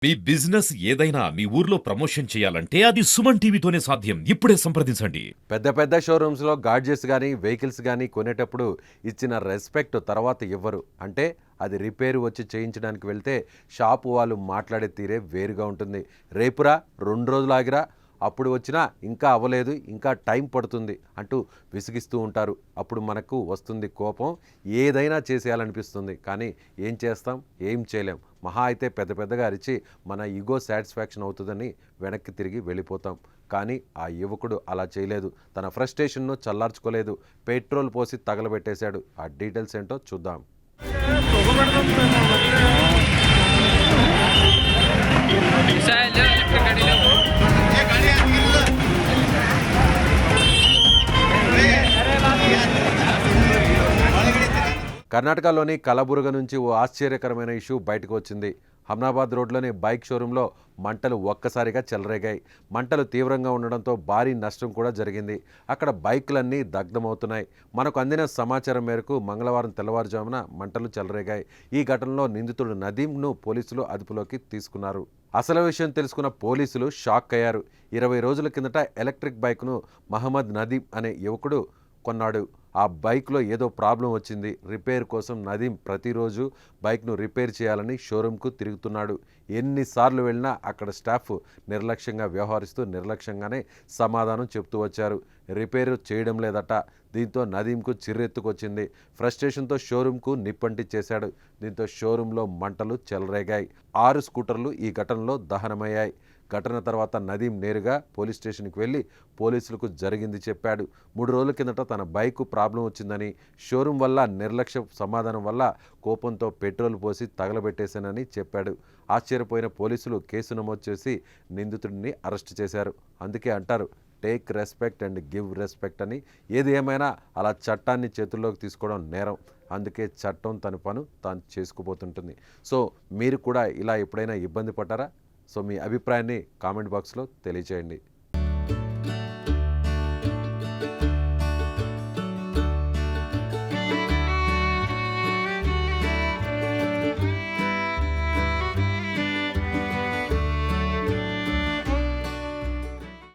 మీ business ఏదైనా మీ ఊర్లో promotion చేయాలంటే అది సుమన్ టీవీతోనే సాధ్యం. ఇప్పుడే సంప్రదించండి. పెద్ద పెద్ద షోరూమ్స్‌లో గాడ్జెట్స్ గానీ, వెహికల్స్ గానీ కొనేటప్పుడు ఇచ్చిన రెస్పెక్ట్ తర్వాత ఇవ్వరు. అంటే అది రిపేర్ వచ్చి చేయించడానికి వెళ్తే షాపు వాళ్ళు మాట్లాడే తీరే వేరుగా ఉంటుంది. రేపురా, 2 రోజులు ఆగిరా, అప్పుడు వచ్చినా ఇంకా అవ్వలేదు, ఇంకా టైం పడుతుంది అంటూ విసిగిస్తూ ఉంటారు. అప్పుడు మనకు వస్తుంది కోపం. ఏదైనా చేసేయాలనిపిస్తుంది. కానీ ఏం చేస్తాం? ఏం చేయలేం. మహా అయితే పెద్ద పెద్దగా అరిచి మన ఈగో సాటిస్ఫాక్షన్ అవుతుందని వెనక్కి తిరిగి వెళ్ళిపోతాం. కానీ ఆ యువకుడు అలా చేయలేదు. తన ఫ్రస్ట్రేషన్ను చల్లార్చుకోలేదు. పెట్రోల్ పోసి తగలబెట్టేశాడు. ఆ డీటెయిల్స్ ఏంటో చూద్దాం. కర్ణాటకలోని కలబుర్గ నుంచి ఓ ఆశ్చర్యకరమైన ఇష్యూ బయటకు వచ్చింది. హమ్నాబాద్ రోడ్లోని బైక్ షోరూంలో మంటలు ఒక్కసారిగా చెలరేగాయి. మంటలు తీవ్రంగా ఉండడంతో భారీ నష్టం కూడా జరిగింది. అక్కడ బైకులన్నీ దగ్ధమవుతున్నాయి. మనకు అందిన సమాచారం మేరకు మంగళవారం తెల్లవారుజామున మంటలు చెలరేగాయి. ఈ ఘటనలో నిందితుడు నదీంను పోలీసులు అదుపులోకి తీసుకున్నారు. అసలు విషయం తెలుసుకున్న పోలీసులు షాక్ అయ్యారు. 20 రోజుల కిందట ఎలక్ట్రిక్ బైక్ను మహమ్మద్ నదీం అనే యువకుడు కొన్నాడు. ఆ బైక్లో ఏదో ప్రాబ్లం వచ్చింది. రిపేర్ కోసం నదీం ప్రతిరోజు బైక్ను రిపేర్ చేయాలని షోరూంకు తిరుగుతున్నాడు. ఎన్నిసార్లు వెళ్ళినా అక్కడ స్టాఫ్ నిర్లక్ష్యంగా వ్యవహరిస్తూ నిర్లక్ష్యంగానే సమాధానం చెప్తూ వచ్చారు. రిపేరు చేయడం లేదట. దీంతో నదీంకు చిర్రెత్తుకొచ్చింది. ఫ్రస్ట్రేషన్తో షోరూంకు నిప్పంటించేశాడు. దీంతో షోరూంలో మంటలు చెలరేగాయి. 6 స్కూటర్లు ఈ ఘటనలో దహనమయ్యాయి. ఘటన తర్వాత నదీం నేరుగా పోలీస్ స్టేషన్కి వెళ్ళి పోలీసులకు జరిగింది చెప్పాడు. 3 రోజుల కిందట తన బైకు ప్రాబ్లం వచ్చిందని, షోరూం వల్ల నిర్లక్ష్య సమాధానం వల్ల కోపంతో పెట్రోల్ పోసి తగలబెట్టేశానని చెప్పాడు. ఆశ్చర్యపోయిన పోలీసులు కేసు నమోదు చేసి నిందితుడిని అరెస్ట్ చేశారు. అందుకే అంటారు, take respect and give respect అని. ఏది ఏమైనా అలా చట్టాన్ని చేతుల్లోకి తీసుకోవడం నేరం. అందుకే చట్టం తన పను తాను చేసుకుపోతుంటుంది. సో మీరు కూడా ఇలా ఎప్పుడైనా ఇబ్బంది పడ్డారా? సో మీ అభిప్రాయాన్ని కామెంట్ బాక్స్లో తెలియచేయండి.